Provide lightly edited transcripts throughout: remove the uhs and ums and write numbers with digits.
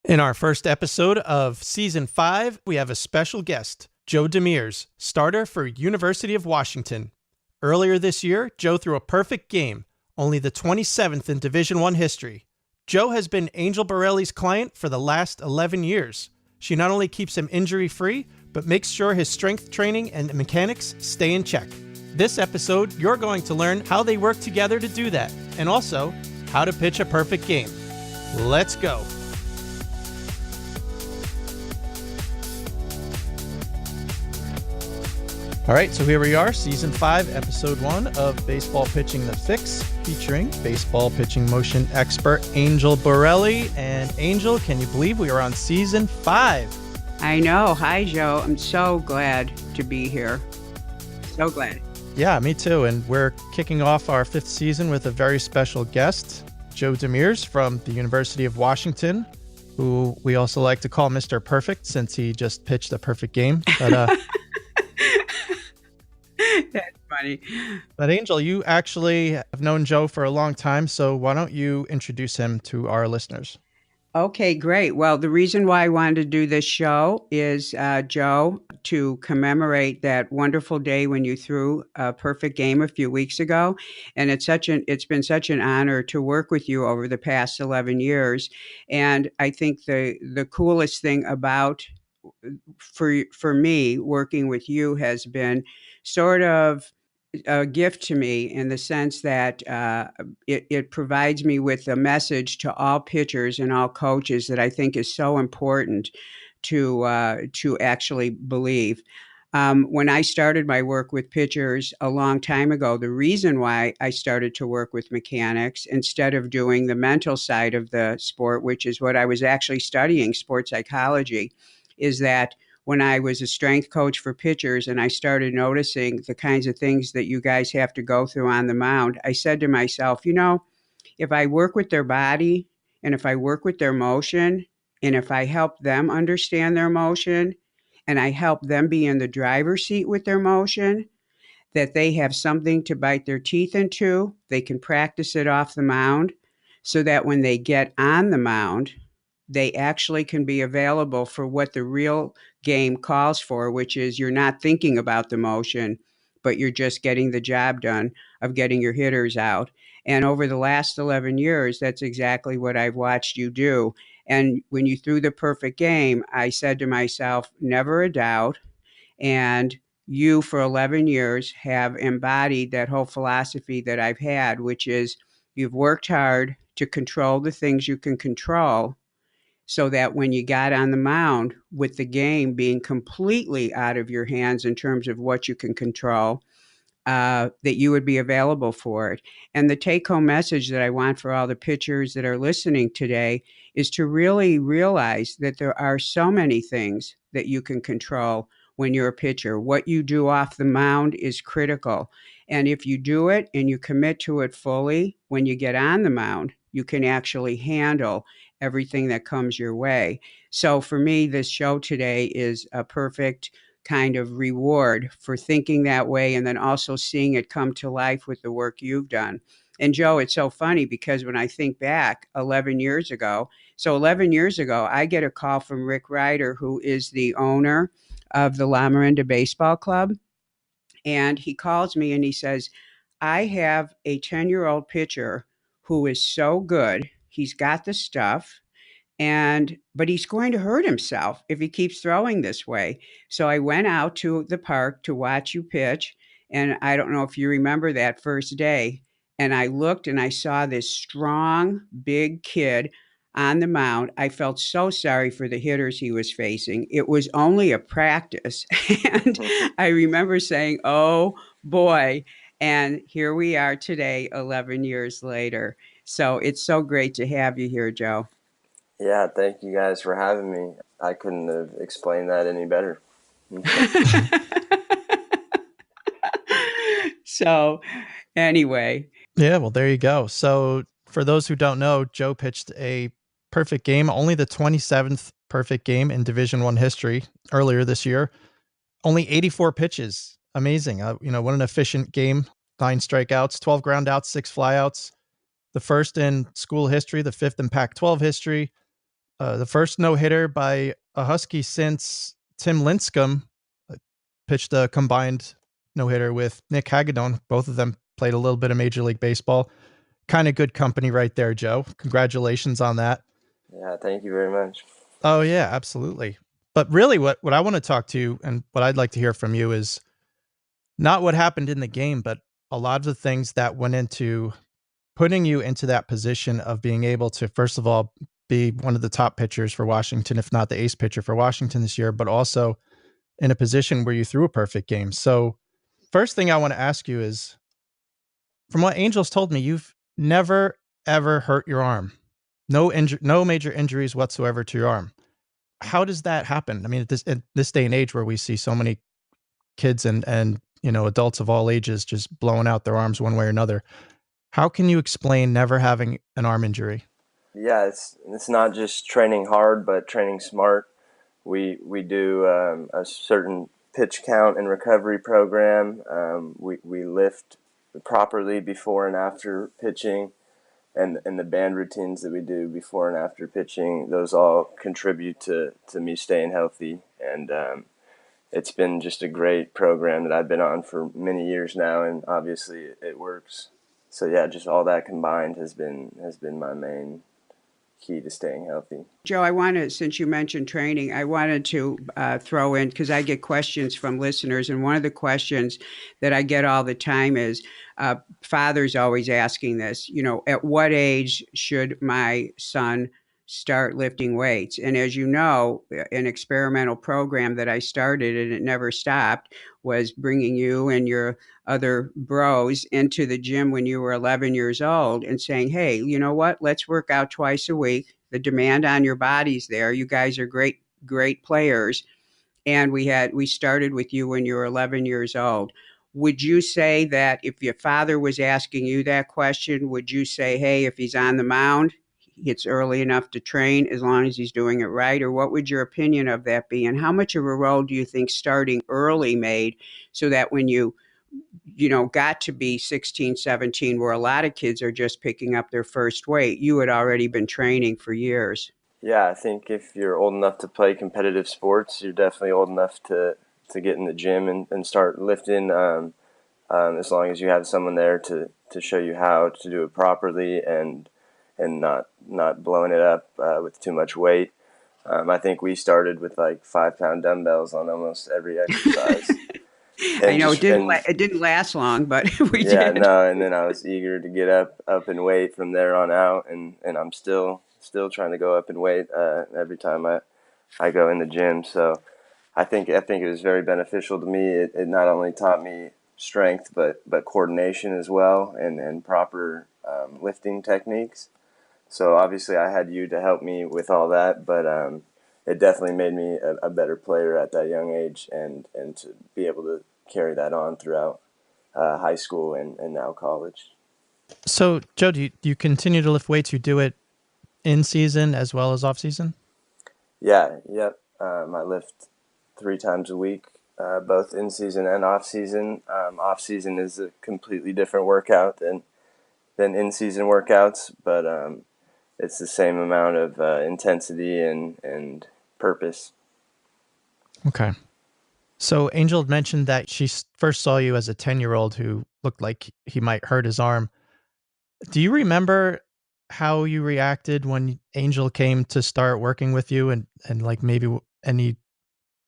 In our first episode of Season 5, we have a special guest, Joe DeMears, starter for University of Washington. Earlier this year, Joe threw a perfect game, only the 27th in Division I history. Joe has been Angel Borrelli's client for the last 11 years. She not only keeps him injury-free, but makes sure his strength training and mechanics stay in check. This episode, you're going to learn how they work together to do that, and also how to pitch a perfect game. Let's go. All right, so here we are, Season 5, Episode 1 of Baseball Pitching The Fix, featuring baseball pitching motion expert Angel Borrelli. And Angel, can you believe we are on Season 5? I know. Hi, Joe. I'm so glad to be here. So glad. Yeah, me too. And we're kicking off our 5th season with a very special guest, Joe DeMears from the University of Washington, who we also like to call Mr. Perfect since he just pitched a perfect game. But That's funny. But Angel, you actually have known Joe for a long time, so why don't you introduce him to our listeners? Okay, great. Well, the reason why I wanted to do this show is, Joe, to commemorate that wonderful day when you threw a perfect game a few weeks ago. And it's been such an honor to work with you over the past 11 years. And I think the coolest thing about for me working with you has been sort of a gift to me in the sense that it provides me with a message to all pitchers and all coaches that I think is so important to actually believe. When I started my work with pitchers a long time ago, the reason why I started to work with mechanics instead of doing the mental side of the sport, which is what I was actually studying, sports psychology, is that when I was a strength coach for pitchers and I started noticing the kinds of things that you guys have to go through on the mound, I said to myself, if I work with their body and if I work with their motion and if I help them understand their motion and I help them be in the driver's seat with their motion, that they have something to bite their teeth into, they can practice it off the mound so that when they get on the mound, they actually can be available for what the real game calls for, which is you're not thinking about the motion, but you're just getting the job done of getting your hitters out. And over the last 11 years, that's exactly what I've watched you do. And when you threw the perfect game, I said to myself, never a doubt. And you, for 11 years, have embodied that whole philosophy that I've had, which is you've worked hard to control the things you can control, so that when you got on the mound with the game being completely out of your hands in terms of what you can control, that you would be available for it. And the take-home message that I want for all the pitchers that are listening today is to really realize that there are so many things that you can control when you're a pitcher. What you do off the mound is critical. And if you do it and you commit to it fully, when you get on the mound, you can actually handle everything that comes your way. So for me, this show today is a perfect kind of reward for thinking that way and then also seeing it come to life with the work you've done. And Joe, it's so funny because when I think back 11 years ago, I get a call from Rick Ryder, who is the owner of the La Miranda Baseball Club. And he calls me and he says, I have a 10-year-old pitcher who is so good. He's got the stuff, but he's going to hurt himself if he keeps throwing this way. So I went out to the park to watch you pitch. And I don't know if you remember that first day. And I looked and I saw this strong, big kid on the mound. I felt so sorry for the hitters he was facing. It was only a practice. And I remember saying, oh boy. And here we are today, 11 years later. So it's so great to have you here, Joe. Yeah, thank you guys for having me. I couldn't have explained that any better. So anyway. Yeah, well, there you go. So for those who don't know, Joe pitched a perfect game, only the 27th perfect game in Division I history earlier this year. Only 84 pitches. Amazing. What an efficient game. 9 strikeouts, 12 groundouts, 6 flyouts. The first in school history, the 5th in Pac-12 history. the first no-hitter by a Husky since Tim Lincecum pitched a combined no-hitter with Nick Hagedorn. Both of them played a little bit of Major League Baseball. Kind of good company right there, Joe. Congratulations on that. Yeah, thank you very much. Oh, yeah, absolutely. But really what I want to talk to and what I'd like to hear from you is not what happened in the game, but a lot of the things that went into putting you into that position of being able to, first of all, be one of the top pitchers for Washington, if not the ace pitcher for Washington this year, but also in a position where you threw a perfect game. So first thing I want to ask you is, from what Angel's told me, you've never, ever hurt your arm. No major injuries whatsoever to your arm. How does that happen? I mean, at this day and age where we see so many kids and adults of all ages just blowing out their arms one way or another, how can you explain never having an arm injury? Yeah, it's not just training hard, but training smart. We do a certain pitch count and recovery program. We lift properly before and after pitching, and the band routines that we do before and after pitching, those all contribute to me staying healthy. And it's been just a great program that I've been on for many years now, and obviously it works. So yeah, just all that combined has been my main key to staying healthy. Joe, since you mentioned training, I wanted to throw in, because I get questions from listeners, and one of the questions that I get all the time is, fathers always asking this, at what age should my son start lifting weights? And as you know, an experimental program that I started, and it never stopped, was bringing you and your other bros into the gym when you were 11 years old and saying, hey, you know what, let's work out twice a week. The demand on your body's there. You guys are great players. And we started with you when you were 11 years old. Would you say that if your father was asking you that question, would you say, hey, if he's on the mound, it's early enough to train as long as he's doing it right? Or what would your opinion of that be? And how much of a role do you think starting early made, so that when you got to be 16, 17, where a lot of kids are just picking up their first weight, you had already been training for years? Yeah, I think if you're old enough to play competitive sports, you're definitely old enough to get in the gym and start lifting, as long as you have someone there to show you how to do it properly and not blowing it up with too much weight. I think we started with like 5-pound dumbbells on almost every exercise. I know it didn't last long, but we did. Yeah, no, and then I was eager to get up in weight from there on out, and I'm still trying to go up in weight every time I go in the gym. So I think it was very beneficial to me. It not only taught me strength, but coordination as well, and proper lifting techniques. So obviously I had you to help me with all that, but it definitely made me a better player at that young age, and to be able to carry that on throughout high school and now college. So, Joe, do you continue to lift weights? You do it in season as well as off season? Yeah, yep. I lift 3 times a week, both in season and off season. Off season is a completely different workout than in season workouts, but it's the same amount of intensity and purpose. Okay. So Angel had mentioned that she first saw you as a 10-year-old who looked like he might hurt his arm. Do you remember how you reacted when Angel came to start working with you, and like maybe any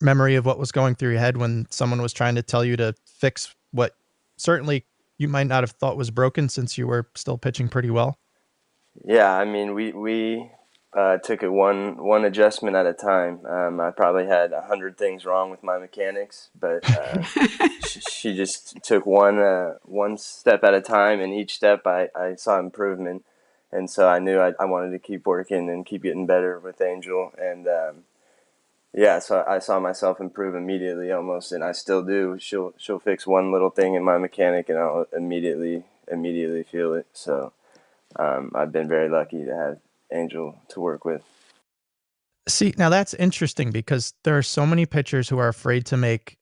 memory of what was going through your head when someone was trying to tell you to fix what certainly you might not have thought was broken, since you were still pitching pretty well? Yeah, I mean, we took it one adjustment at a time. I probably had 100 things wrong with my mechanics, but she just took one step at a time, and each step I saw improvement, and so I knew I wanted to keep working and keep getting better with Angel, and yeah, so I saw myself improve immediately almost, and I still do. She'll fix one little thing in my mechanic, and I'll immediately feel it. So I've been very lucky to have Angel to work with. See, now that's interesting, because there are so many pitchers who are afraid to make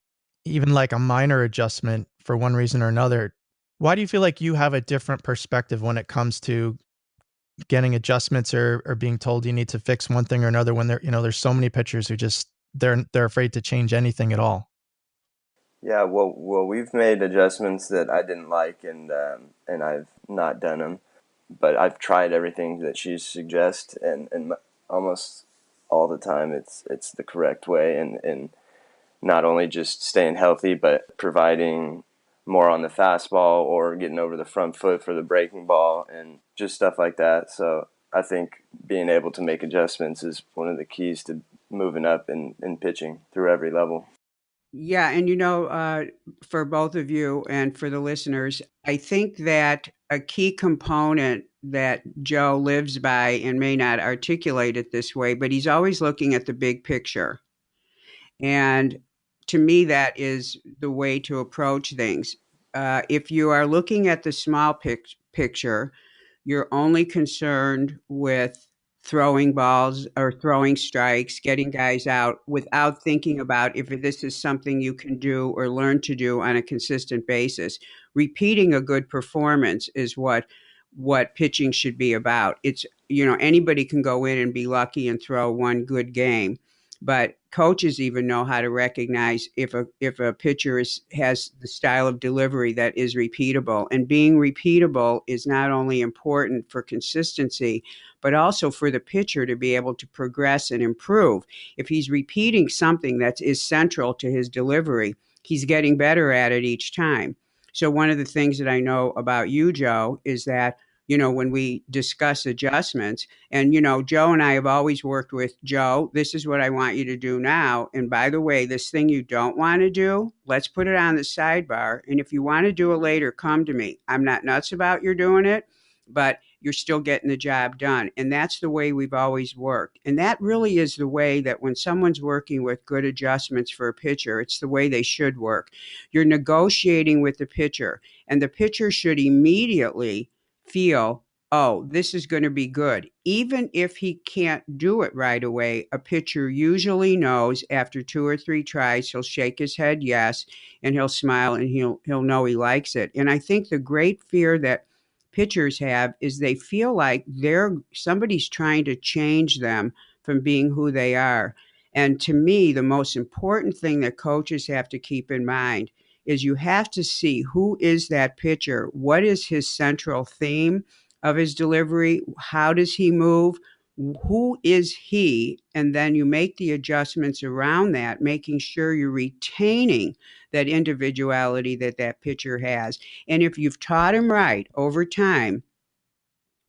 even like a minor adjustment for one reason or another. Why do you feel like you have a different perspective when it comes to getting adjustments or being told you need to fix one thing or another when there's so many pitchers who just they're afraid to change anything at all? Yeah, well, we've made adjustments that I didn't like, and I've not done them, but I've tried everything that she suggests, and almost all the time it's the correct way, and not only just staying healthy, but providing more on the fastball or getting over the front foot for the breaking ball and just stuff like that. So I think being able to make adjustments is one of the keys to moving up in pitching through every level. Yeah, and for both of you and for the listeners, I think that a key component that Joe lives by and may not articulate it this way, but he's always looking at the big picture. And to me, that is the way to approach things. If you are looking at the small picture, you're only concerned with throwing balls or throwing strikes, getting guys out without thinking about if this is something you can do or learn to do on a consistent basis. Repeating a good performance is what pitching should be about. It's, anybody can go in and be lucky and throw one good game, but coaches even know how to recognize if a pitcher has the style of delivery that is repeatable. And being repeatable is not only important for consistency, but also for the pitcher to be able to progress and improve. If he's repeating something that is central to his delivery, he's getting better at it each time. So one of the things that I know about you, Joe, is that when we discuss adjustments, and, Joe and I have always worked with Joe, this is what I want you to do now. And by the way, this thing you don't want to do, let's put it on the sidebar. And if you want to do it later, come to me. I'm not nuts about you're doing it, but you're still getting the job done. And that's the way we've always worked. And that really is the way that when someone's working with good adjustments for a pitcher, it's the way they should work. You're negotiating with the pitcher, and the pitcher should immediately feel, oh, this is going to be good. Even if he can't do it right away, a pitcher usually knows after 2 or 3 tries, he'll shake his head yes, and he'll smile, and he'll know he likes it. And I think the great fear that pitchers have is they feel like somebody's trying to change them from being who they are. And to me, the most important thing that coaches have to keep in mind is you have to see who is that pitcher, what is his central theme of his delivery, how does he move, who is he, and then you make the adjustments around that, making sure you're retaining that individuality that pitcher has. And if you've taught him right over time,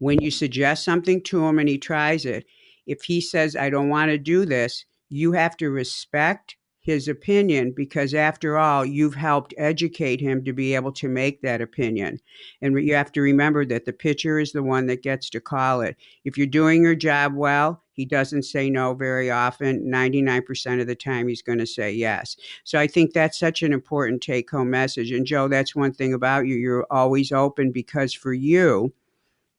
when you suggest something to him and he tries it, if he says, I don't want to do this, you have to respect his opinion, because after all, you've helped educate him to be able to make that opinion. And you have to remember that the pitcher is the one that gets to call it. If you're doing your job well, he doesn't say no very often. 99% of the time, he's going to say yes. So I think that's such an important take-home message. And Joe, that's one thing about you. You're always open, because for you,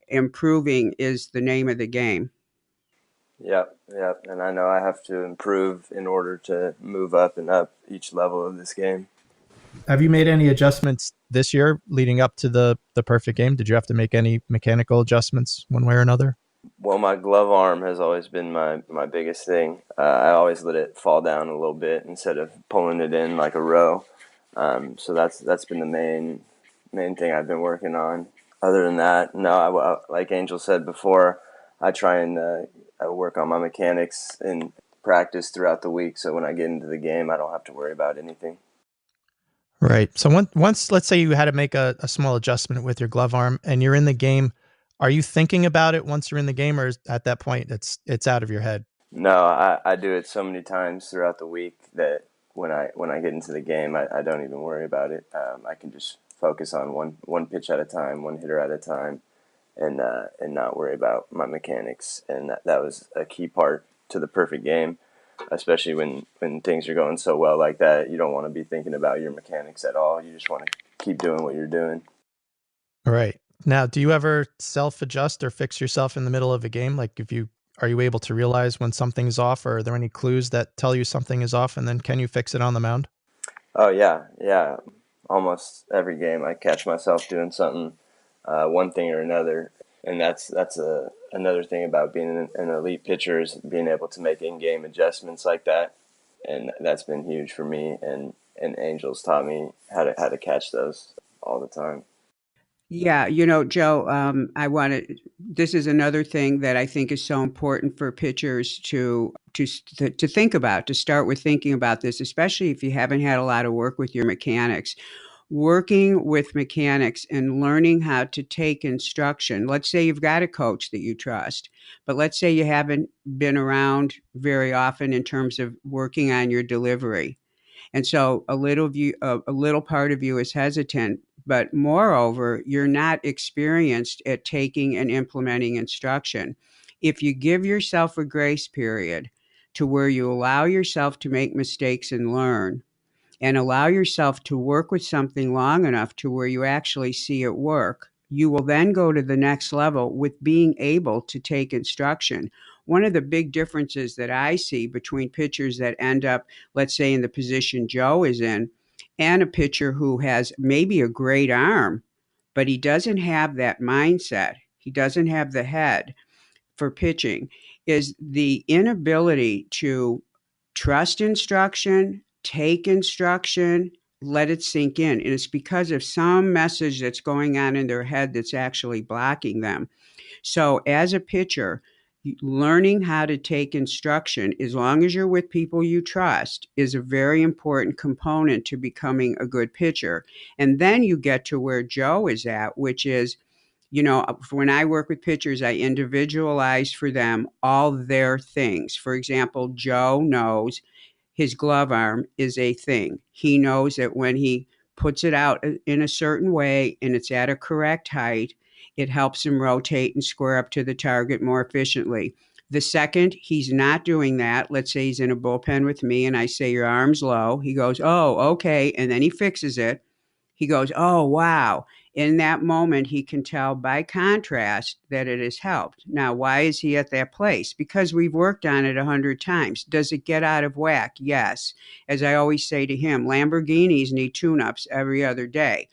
improving is the name of the game. Yep. And I know I have to improve in order to move up and up each level of this game. Have you made any adjustments this year leading up to the perfect game? Did you have to make any mechanical adjustments one way or another? Well, my glove arm has always been my biggest thing. I always let it fall down a little bit instead of pulling it in like a row. So that's been the main thing I've been working on. Other than that, no, like Angel said before, I try and work on my mechanics in practice throughout the week, so when I get into the game, I don't have to worry about anything. Right. So once, let's say you had to make a small adjustment with your glove arm and you're in the game, are you thinking about it once you're in the game, or at that point it's out of your head? No, I do it so many times throughout the week that when I get into the game, I don't even worry about it. I can just focus on one pitch at a time, one hitter at a time, and not worry about my mechanics. And that was a key part to the perfect game, especially when things are going so well like that. You don't want to be thinking about your mechanics at all. You just want to keep doing what you're doing. Right. Now, do you ever self-adjust or fix yourself in the middle of a game? Like are you able to realize when something's off, or are there any clues that tell you something is off, and then can you fix it on the mound? Oh, yeah. Almost every game I catch myself doing something, one thing or another. And that's another thing about being an elite pitcher is being able to make in-game adjustments like that, and that's been huge for me. And Angel's taught me how to catch those all the time. Yeah, Joe, this is another thing that I think is so important for pitchers to think about, to start with thinking about this, especially if you haven't had a lot of work with your mechanics. Working with mechanics and learning how to take instruction. Let's say you've got a coach that you trust, but let's say you haven't been around very often in terms of working on your delivery. And so a little part of you is hesitant, but moreover, you're not experienced at taking and implementing instruction. If you give yourself a grace period to where you allow yourself to make mistakes and learn, and allow yourself to work with something long enough to where you actually see it work, you will then go to the next level with being able to take instruction. One of the big differences that I see between pitchers that end up, let's say, in the position Joe is in, and a pitcher who has maybe a great arm, but he doesn't have that mindset, he doesn't have the head for pitching, is the inability to trust instruction, take instruction, let it sink in. And it's because of some message that's going on in their head that's actually blocking them. So, as a pitcher, learning how to take instruction, as long as you're with people you trust, is a very important component to becoming a good pitcher. And then you get to where Joe is at, which is, when I work with pitchers, I individualize for them all their things. For example, Joe knows his glove arm is a thing. He knows that when he puts it out in a certain way and it's at a correct height, it helps him rotate and square up to the target more efficiently. The second he's not doing that, let's say he's in a bullpen with me and I say, your arm's low. He goes, oh, okay. And then he fixes it. He goes, oh, wow. In that moment, he can tell by contrast that it has helped. Now, why is he at that place? Because we've worked on it 100 times. Does it get out of whack? Yes. As I always say to him, Lamborghinis need tune-ups every other day.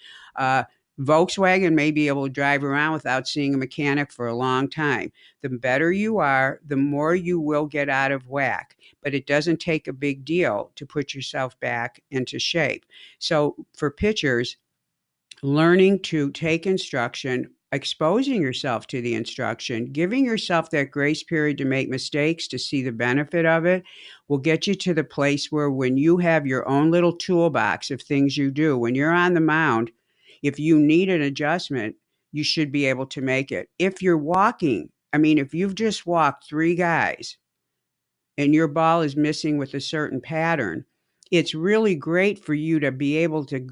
Volkswagen may be able to drive around without seeing a mechanic for a long time. The better you are, the more you will get out of whack. But it doesn't take a big deal to put yourself back into shape. So for pitchers, learning to take instruction, exposing yourself to the instruction, giving yourself that grace period to make mistakes, to see the benefit of it, will get you to the place where when you have your own little toolbox of things you do, when you're on the mound, if you need an adjustment, you should be able to make it. If you're walking, if you've just walked 3 guys and your ball is missing with a certain pattern, it's really great for you to be able to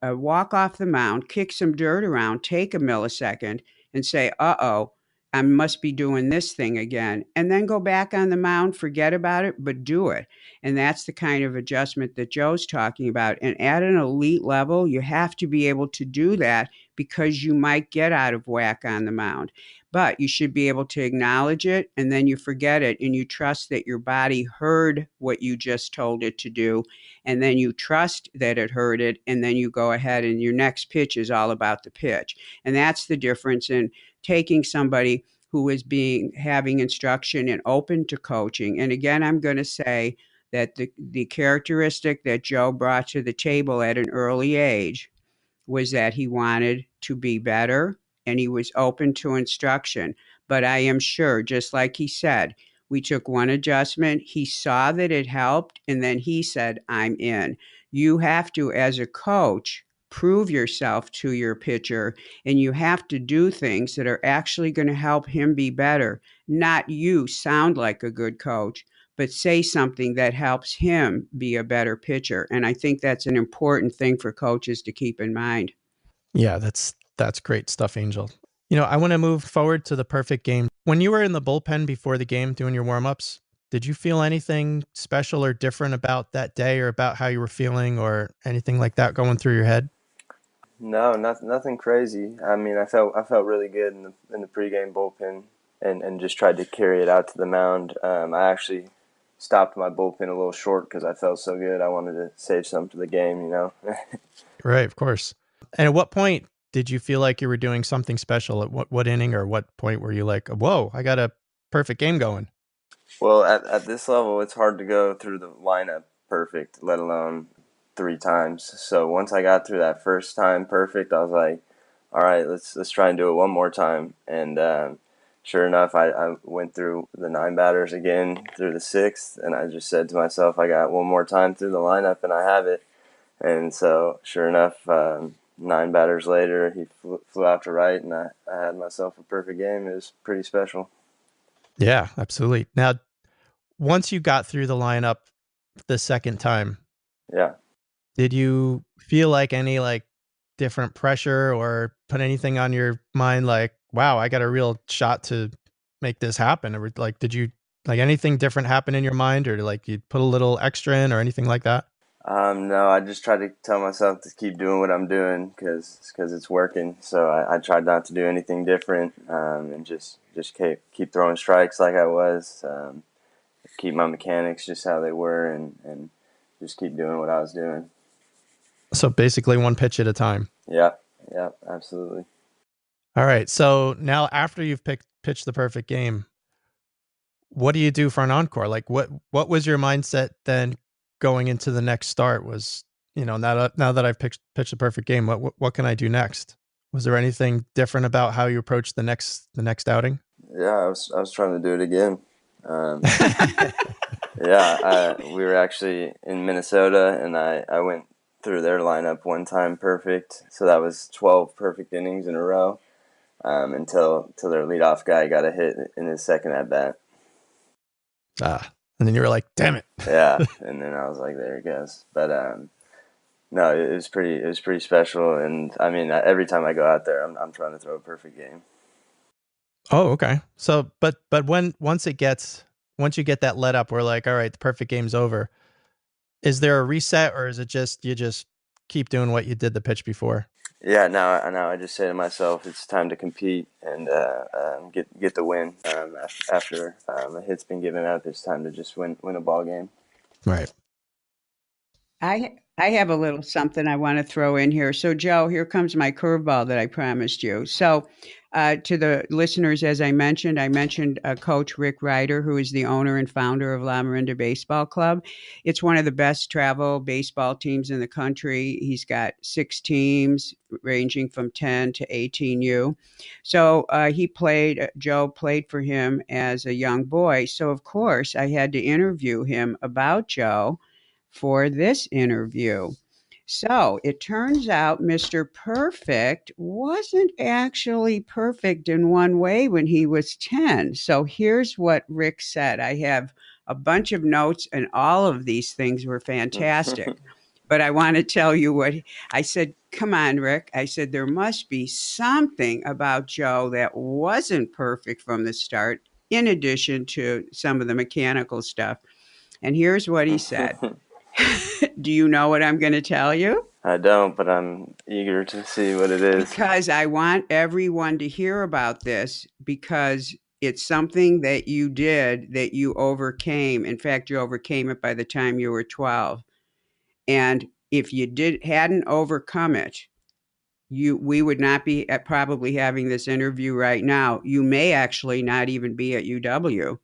walk off the mound, kick some dirt around, take a millisecond and say, uh-oh, I must be doing this thing again. And then go back on the mound, forget about it, but do it. And that's the kind of adjustment that Joe's talking about. And at an elite level, you have to be able to do that because you might get out of whack on the mound. But you should be able to acknowledge it, and then you forget it, and you trust that your body heard what you just told it to do, and then you trust that it heard it, and then you go ahead and your next pitch is all about the pitch. And that's the difference in taking somebody who is having instruction and open to coaching. And again, I'm going to say that the characteristic that Joe brought to the table at an early age was that he wanted to be better and he was open to instruction. But I am sure, just like he said, we took one adjustment, he saw that it helped, and then he said, I'm in. You have to, as a coach, prove yourself to your pitcher, and you have to do things that are actually going to help him be better. Not you sound like a good coach, but say something that helps him be a better pitcher. And I think that's an important thing for coaches to keep in mind. Yeah, that's great stuff, Angel. I want to move forward to the perfect game. When you were in the bullpen before the game doing your warm-ups, did you feel anything special or different about that day or about how you were feeling or anything like that going through your head? No, nothing crazy. I felt really good in the pregame bullpen and just tried to carry it out to the mound. I actually stopped my bullpen a little short because I felt so good. I wanted to save some to the game, Right, of course. And at what point did you feel like you were doing something special? At what inning or what point were you like, whoa, I got a perfect game going? Well, at this level, it's hard to go through the lineup perfect, let alone 3 times. So once I got through that first time perfect, I was like, all right, let's try and do it one more time. And sure enough, I went through the 9 batters again through the 6th, and I just said to myself, I got one more time through the lineup, and I have it. And so sure enough, 9 batters later, he flew out to right, and I had myself a perfect game. It was pretty special. Yeah, absolutely. Now, once you got through the lineup the second time, Yeah. did you feel like any like different pressure or put anything on your mind like, wow, I got a real shot to make this happen? Or like, did you like anything different happen in your mind, or like you put a little extra in or anything like that? No, I just try to tell myself to keep doing what I'm doing because it's working. So I tried not to do anything different, and just keep throwing strikes like I was, keep my mechanics just how they were, and just keep doing what I was doing. So basically one pitch at a time. Yeah, absolutely. All right. So now after you've pitched the perfect game, what do you do for an encore? Like what was your mindset then going into the next start? Was, now that I've pitched the perfect game, what can I do next? Was there anything different about how you approached the next outing? Yeah, I was trying to do it again. Yeah, we were actually in Minnesota, and I went through their lineup one time perfect. So that was 12 perfect innings in a row, until their leadoff guy got a hit in his second at bat. And then you were like, damn it. Yeah, and then I was like, there it goes. But no, it was pretty special, and I mean, every time I go out there, I'm trying to throw a perfect game. Oh, okay. So, but once you get that let up, we're like, all right, the perfect game's over. Is there a reset, or is it just you just keep doing what you did the pitch before? Yeah, now I just say to myself, it's time to compete and get the win. After a hit's been given up, it's time to just win a ball game. Right. I have a little something I want to throw in here. So, Joe, here comes my curveball that I promised you. So, to the listeners, as I mentioned Coach Rick Ryder, who is the owner and founder of La Miranda Baseball Club. It's one of the best travel baseball teams in the country. He's got 6 teams ranging from 10 to 18U. So Joe played for him as a young boy. So, of course, I had to interview him about Joe for this interview. So it turns out Mr. Perfect wasn't actually perfect in one way when he was 10. So here's what Rick said. I have a bunch of notes, and all of these things were fantastic. But I want to tell you what I said. Come on, Rick. I said, there must be something about Joe that wasn't perfect from the start, in addition to some of the mechanical stuff. And here's what he said. Do you know what I'm going to tell you? I don't, but I'm eager to see what it is. Because I want everyone to hear about this, because it's something that you did that you overcame. In fact, you overcame it by the time you were 12. And if you hadn't overcome it, we would not be probably having this interview right now. You may actually not even be at UW.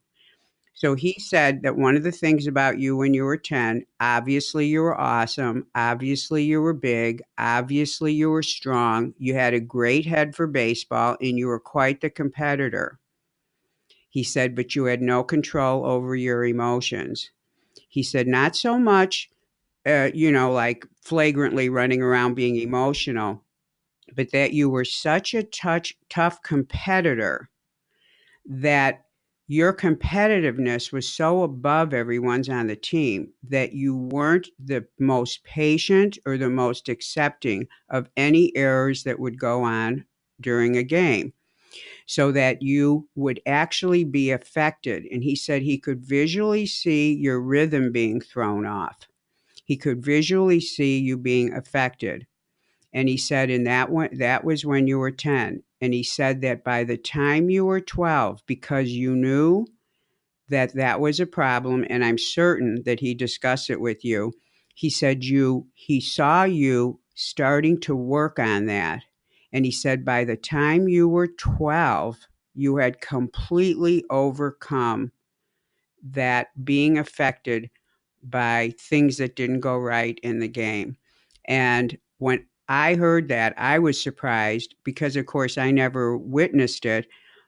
So he said that one of the things about you when you were 10, obviously you were awesome. Obviously you were big. Obviously you were strong. You had a great head for baseball, and you were quite the competitor. He said, but you had no control over your emotions. He said, not so much, like flagrantly running around being emotional, but that you were such a tough competitor that your competitiveness was so above everyone's on the team that you weren't the most patient or the most accepting of any errors that would go on during a game, so that you would actually be affected. And he said he could visually see your rhythm being thrown off. He could visually see you being affected. And he said, and that was when you were 10. And he said that by the time you were 12, because you knew that was a problem, and I'm certain that he discussed it with you, he said he saw you starting to work on that. And he said, by the time you were 12, you had completely overcome that being affected by things that didn't go right in the game. And when I heard that, I was surprised because, of course, I never witnessed it,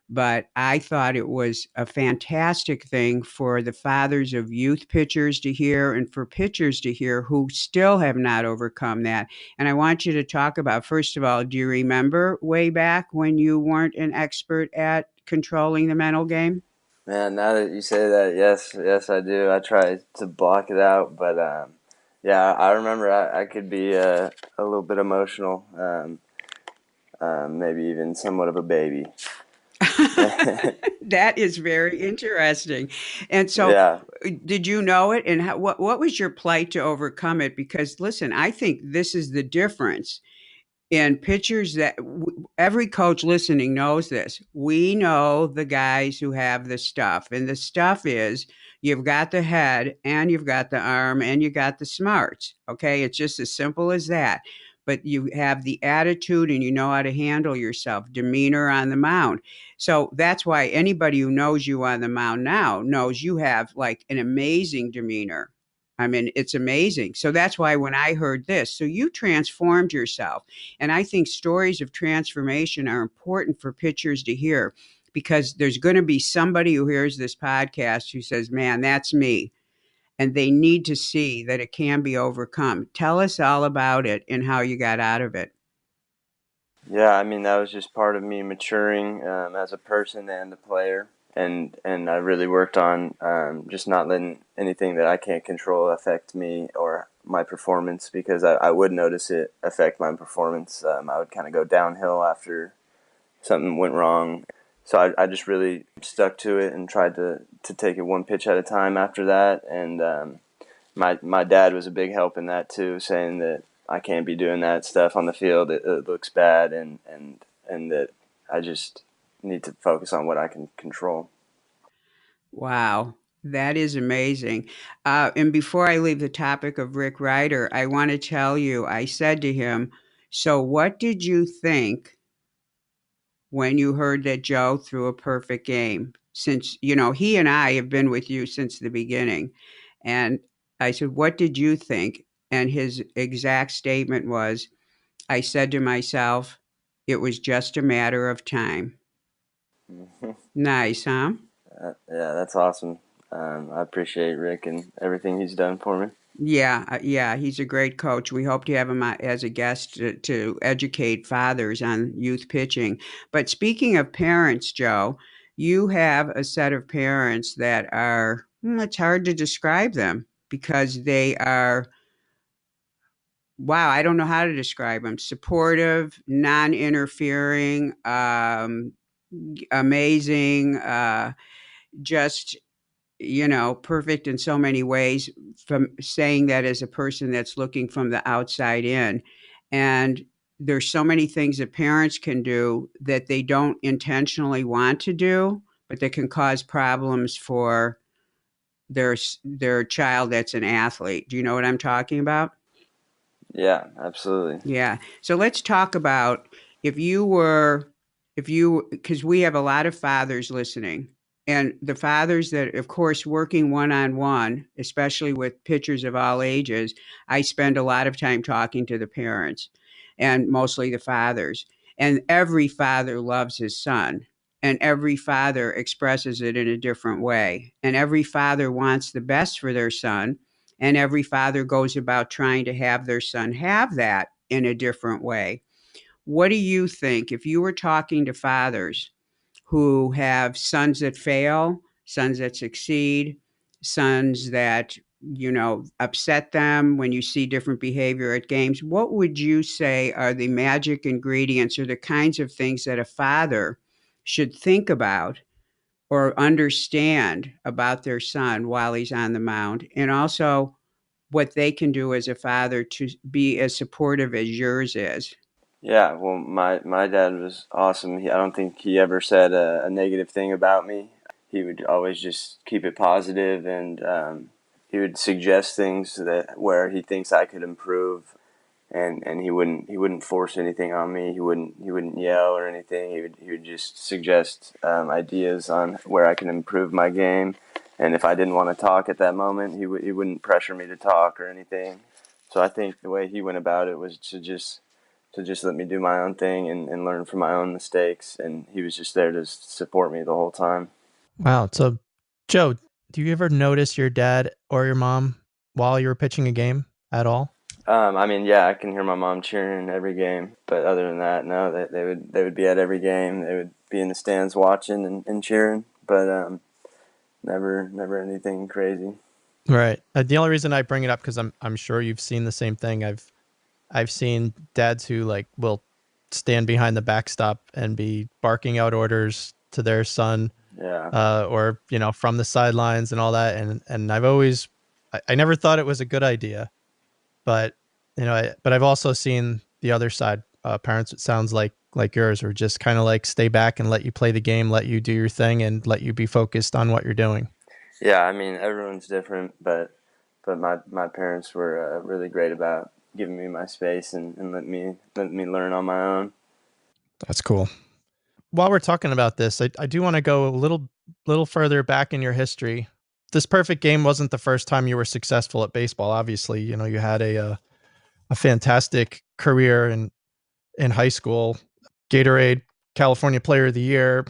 but I thought it was a fantastic thing for the fathers of youth pitchers to hear and for pitchers to hear who still have not overcome that. And I want you to talk about, first of all, do you remember way back when you weren't an expert at controlling the mental game? Man, now that you say that, yes, I do. I try to block it out, but yeah, I remember I could be a little bit emotional, maybe even somewhat of a baby. That is very interesting. And so, Yeah, did you know it? And what was your plight to overcome it? Because listen, I think this is the difference in pitchers that every coach listening knows this. We know the guys who have the stuff, and the stuff is you've got the head and you've got the arm and you got the smarts. Okay. It's just as simple as that. But you have the attitude and you know how to handle yourself, demeanor on the mound. So that's why anybody who knows you on the mound now knows you have like an amazing demeanor. I mean, it's amazing. So that's why when I heard this, so you transformed yourself. And I think stories of transformation are important for pitchers to hear because there's going to be somebody who hears this podcast who says, man, that's me. And they need to see that it can be overcome. Tell us all about it and how you got out of it. yeah. I mean, that was just part of me maturing as a person and a player, and I really worked on just not letting anything that I can't control affect me or my performance, because I would notice it affect my performance. I would kind of go downhill after something went wrong. So I just really stuck to it and tried to take it one pitch at a time after that. And my dad was a big help in that too, saying that I can't be doing that stuff on the field. It looks bad, and that I just need to focus on what I can control. Wow. That is amazing. And before I leave the topic of Rick Ryder, I want to tell you, I said to him, so what did you think when you heard that Joe threw a perfect game? Since, he and I have been with you since the beginning. And I said, what did you think? And his exact statement was, I said to myself, it was just a matter of time. Nice, huh? Yeah, that's awesome. I appreciate Rick and everything he's done for me. Yeah, he's a great coach. We hope to have him as a guest to educate fathers on youth pitching. But speaking of parents, Joe, you have a set of parents that are, it's hard to describe them because they are, wow, I don't know how to describe them. Supportive, non-interfering, amazing, just perfect in so many ways, from saying that as a person that's looking from the outside in. And there's so many things that parents can do that they don't intentionally want to do, but that can cause problems for their child that's an athlete. Do you know what I'm talking about? Yeah, absolutely. Yeah. So let's talk about if you were, because we have a lot of fathers listening, and the fathers that, of course, working one on one, especially with pitchers of all ages, I spend a lot of time talking to the parents and mostly the fathers. And every father loves his son, and every father expresses it in a different way. And every father wants the best for their son, and every father goes about trying to have their son have that in a different way. What do you think if you were talking to fathers who have sons that fail, sons that succeed, sons that, upset them when you see different behavior at games? What would you say are the magic ingredients or the kinds of things that a father should think about or understand about their son while he's on the mound? And also, what they can do as a father to be as supportive as yours is. Yeah, well, my dad was awesome. I don't think he ever said a negative thing about me. He would always just keep it positive, and he would suggest things that where he thinks I could improve. and he wouldn't force anything on me. He wouldn't yell or anything. He would just suggest ideas on where I can improve my game. And if I didn't want to talk at that moment, he wouldn't pressure me to talk or anything. So I think the way he went about it was to just let me do my own thing and learn from my own mistakes. And he was just there to support me the whole time. Wow. So, Joe, do you ever notice your dad or your mom while you were pitching a game at all? I mean, yeah, I can hear my mom cheering every game, but other than that, no, they would be at every game. They would be in the stands watching and cheering, but never anything crazy. Right. The only reason I bring it up because I'm sure you've seen the same thing. I've seen dads who like will stand behind the backstop and be barking out orders to their son, Yeah. or from the sidelines and all that. And I never thought it was a good idea, but but I've also seen the other side. Parents, it sounds like yours, are just kind of like stay back and let you play the game, let you do your thing, and let you be focused on what you're doing. Yeah, I mean, everyone's different, but my parents were really great about giving me my space and let me learn on my own. That's cool. While we're talking about this, I do want to go a little further back in your history. This perfect game wasn't the first time you were successful at baseball. Obviously, you had a fantastic career in high school. Gatorade California Player of the Year,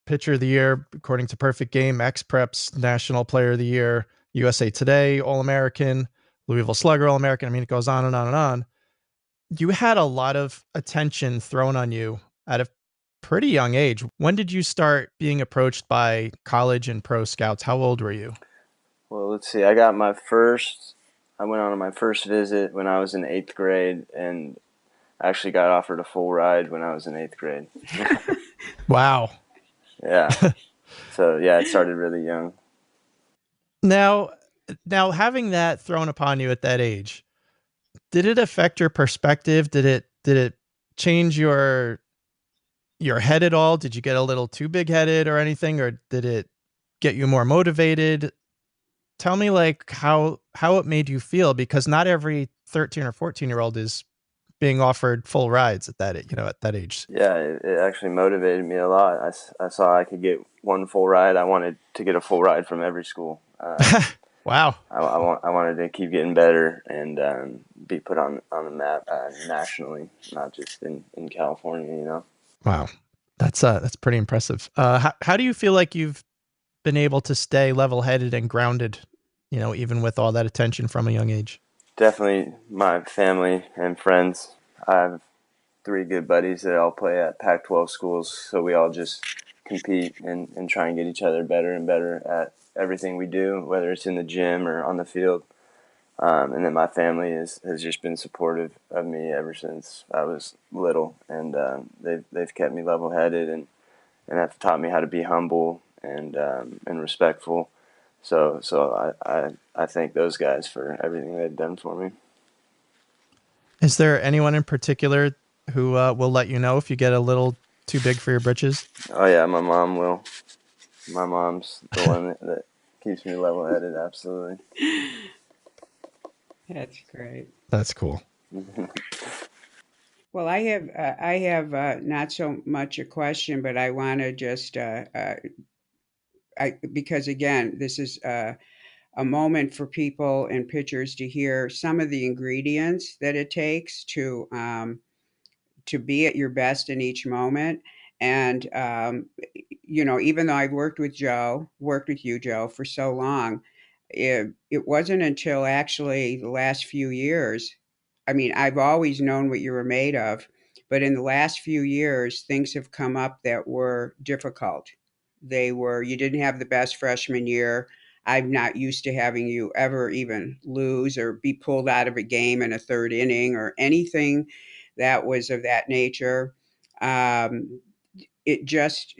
Pitcher of the Year, according to Perfect Game, X-Preps National Player of the Year, USA Today All-American, Louisville Slugger All-American. I mean, it goes on and on and on. You had a lot of attention thrown on you at a pretty young age. When did you start being approached by college and pro scouts? How old were you? Well, let's see. I went on my first visit when I was in eighth grade, and actually got offered a full ride when I was in eighth grade. Wow. Yeah. So yeah, it started really young. Now, having that thrown upon you at that age, did it affect your perspective? Did it change your head at all? Did you get a little too big headed or anything, or did it get you more motivated? Tell me like how it made you feel, because not every 13 or 14-year-old is being offered full rides at that age. Yeah, it actually motivated me a lot. I saw I could get one full ride. I wanted to get a full ride from every school. Wow. I wanted to keep getting better and be put on the map nationally, not just in California. Wow. That's pretty impressive. How do you feel like you've been able to stay level-headed and grounded, even with all that attention from a young age? Definitely my family and friends. I have three good buddies that all play at Pac-12 schools, so we all just compete and try and get each other better and better at everything we do, whether it's in the gym or on the field. And then my family has just been supportive of me ever since I was little, and they've kept me level-headed and have taught me how to be humble and respectful. So I thank those guys for everything they've done for me. Is there anyone in particular who will let you know if you get a little too big for your britches? Oh yeah, my mom will. My mom's the one that keeps me level-headed. Absolutely. That's great. That's cool. Well, I have not so much a question, but I want to just because again, this is a moment for people and pitchers to hear some of the ingredients that it takes to be at your best in each moment. And even though I've worked with you, Joe, for so long, it wasn't until actually the last few years. I mean, I've always known what you were made of, but in the last few years, things have come up that were difficult. You didn't have the best freshman year. I'm not used to having you ever even lose or be pulled out of a game in a third inning or anything that was of that nature. Um, it just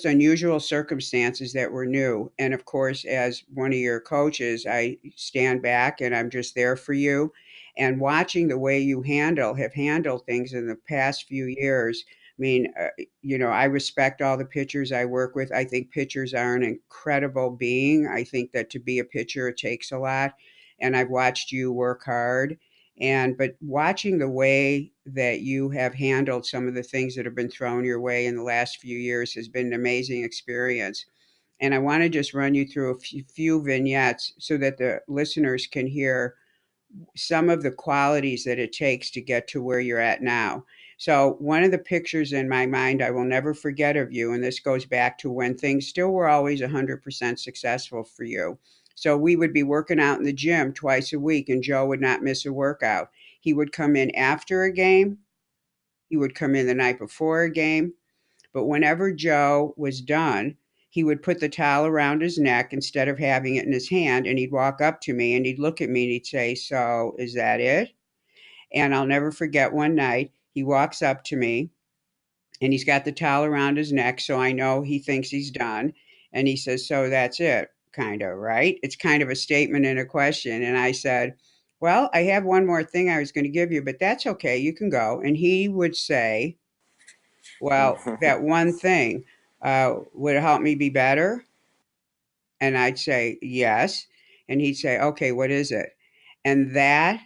unusual circumstances that were new. And of course, as one of your coaches, I stand back and I'm just there for you. And watching the way you have handled things in the past few years. I mean, I respect all the pitchers I work with. I think pitchers are an incredible being. I think that to be a pitcher, it takes a lot. And I've watched you work hard But watching the way that you have handled some of the things that have been thrown your way in the last few years has been an amazing experience. And I want to just run you through a few vignettes so that the listeners can hear some of the qualities that it takes to get to where you're at now. So, one of the pictures in my mind I will never forget of you, and this goes back to when things still were always 100% successful for you. So, we would be working out in the gym twice a week, and Joe would not miss a workout. He would come in after a game, he would come in the night before a game, but whenever Joe was done, he would put the towel around his neck instead of having it in his hand, and he'd walk up to me and he'd look at me and he'd say, "So, is that it?" And I'll never forget one night, he walks up to me and he's got the towel around his neck, so I know he thinks he's done. And he says, "So that's it, kind of, right?" It's kind of a statement and a question. And I said, "Well, I have one more thing I was going to give you, but that's okay. You can go." And he would say, "Well, that one thing, would it help me be better?" And I'd say, "Yes." And he'd say, "Okay, what is it?" And that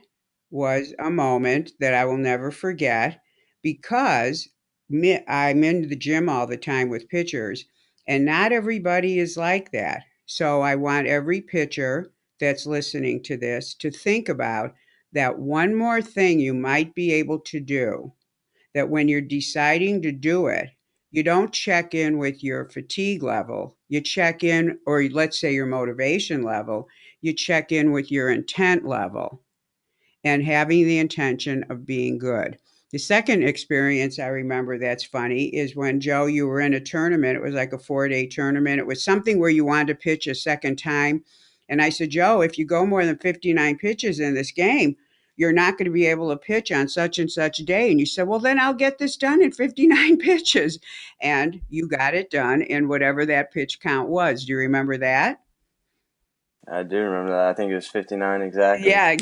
was a moment that I will never forget because I'm in the gym all the time with pitchers, and not everybody is like that. So I want every pitcher that's listening to this to think about that one more thing you might be able to do, that when you're deciding to do it, you don't check in with your fatigue level. You check in, or let's say your motivation level, you check in with your intent level and having the intention of being good. The second experience I remember that's funny is when, Joe, you were in a tournament. It was like a 4-day tournament. It was something where you wanted to pitch a second time. And I said, "Joe, if you go more than 59 pitches in this game, you're not going to be able to pitch on such and such a day." And you said, "Well, then I'll get this done in 59 pitches." And you got it done in whatever that pitch count was. Do you remember that? I do remember that. I think it was 59 exactly. Yeah,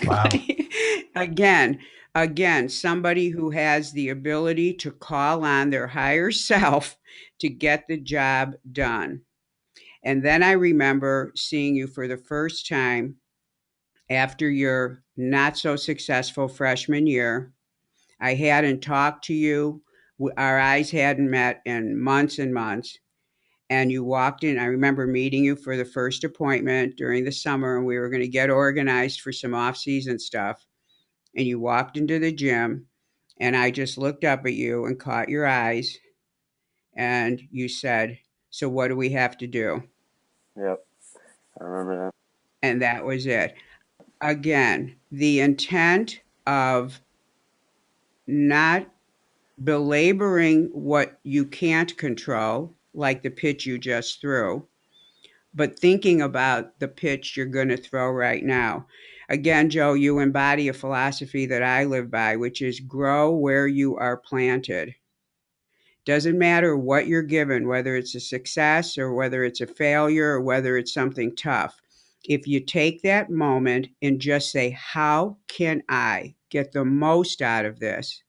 Wow. exactly. again, again, somebody who has the ability to call on their higher self to get the job done. And then I remember seeing you for the first time after your not so successful freshman year. I hadn't talked to you. Our eyes hadn't met in months and months. And you walked in. I remember meeting you for the first appointment during the summer, and we were going to get organized for some off-season stuff. And you walked into the gym, and I just looked up at you and caught your eyes, and you said, "So what do we have to do?" Yep, I remember that. And that was it. Again, the intent of not belaboring what you can't control, like the pitch you just threw, but thinking about the pitch you're going to throw right now. Again, Joe, you embody a philosophy that I live by, which is grow where you are planted. Doesn't matter what you're given, whether it's a success or whether it's a failure or whether it's something tough. If you take that moment and just say, "How can I get the most out of this?"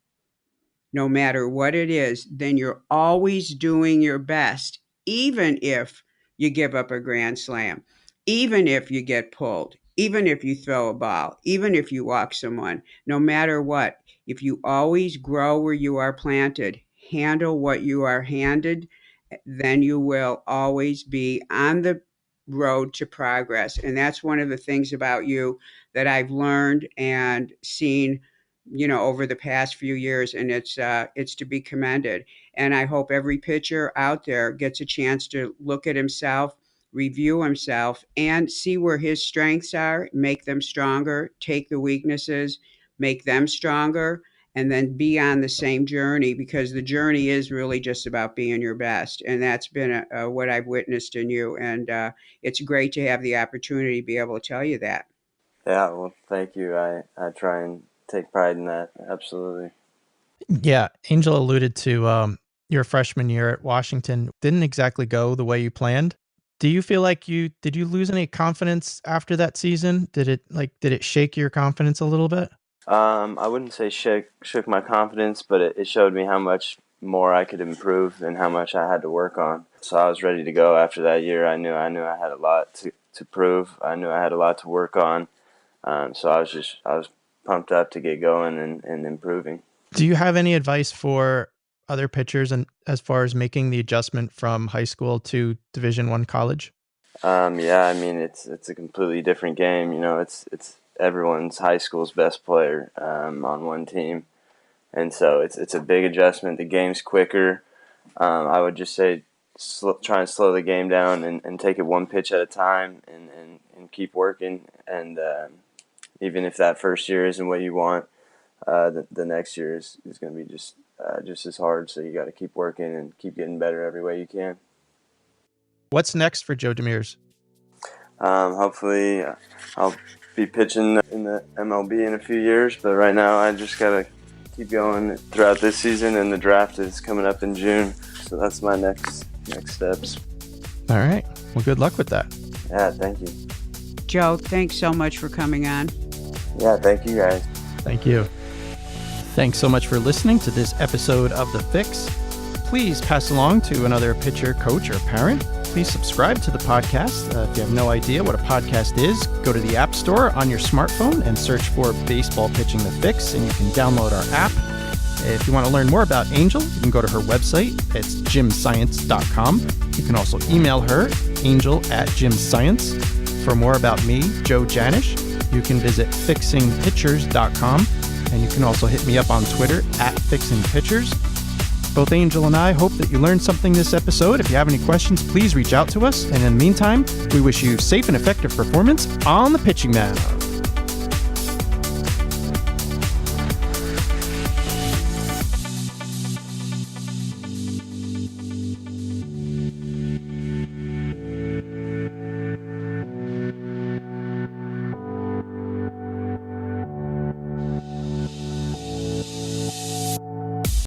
no matter what it is, then you're always doing your best, even if you give up a grand slam, even if you get pulled, even if you throw a ball, even if you walk someone, no matter what. If you always grow where you are planted, handle what you are handed, then you will always be on the road to progress. And that's one of the things about you that I've learned and seen, over the past few years, and it's to be commended. And I hope every pitcher out there gets a chance to look at himself, review himself, and see where his strengths are, make them stronger, take the weaknesses, make them stronger, and then be on the same journey, because the journey is really just about being your best. And that's been what I've witnessed in you. And it's great to have the opportunity to be able to tell you that. Yeah, well, thank you. I try and take pride in that. Absolutely. Yeah, Angel alluded to your freshman year at Washington didn't exactly go the way you planned. Do you feel like did you lose any confidence after that season? Did it shake your confidence a little bit? I wouldn't say shook my confidence, but it showed me how much more I could improve and how much I had to work on. So I was ready to go after that year. I knew I had a lot to prove. I knew I had a lot to work on. So I was pumped up to get going and improving. Do you have any advice for other pitchers and as far as making the adjustment from high school to Division I college? Yeah, I mean, it's a completely different game. You know, it's everyone's high school's best player on one team, and so it's a big adjustment. The game's quicker. I would just say try and slow the game down and take it one pitch at a time and keep working. And even if that first year isn't what you want, the next year is going to be just as hard. So you got to keep working and keep getting better every way you can. What's next for Joe DeMears? Hopefully I'll be pitching in the MLB in a few years, but right now I just got to keep going throughout this season, and the draft is coming up in June. So that's my next steps. All right. Well, good luck with that. Yeah, thank you. Joe, thanks so much for coming on. Yeah, thank you guys. Thank you. Thanks so much for listening to this episode of The Fix. Please pass along to another pitcher, coach, or parent. Please subscribe to the podcast. If you have no idea what a podcast is, go to the App Store on your smartphone and search for Baseball Pitching The Fix, and you can download our app. If you want to learn more about Angel, you can go to her website. It's gymscience.com. You can also email her, angel@gymscience. For more about me, Joe Janish, you can visit fixingpitchers.com, and you can also hit me up on Twitter @fixingpitchers. Both Angel and I hope that you learned something this episode. If you have any questions, please reach out to us. And in the meantime, we wish you safe and effective performance on the pitching mound.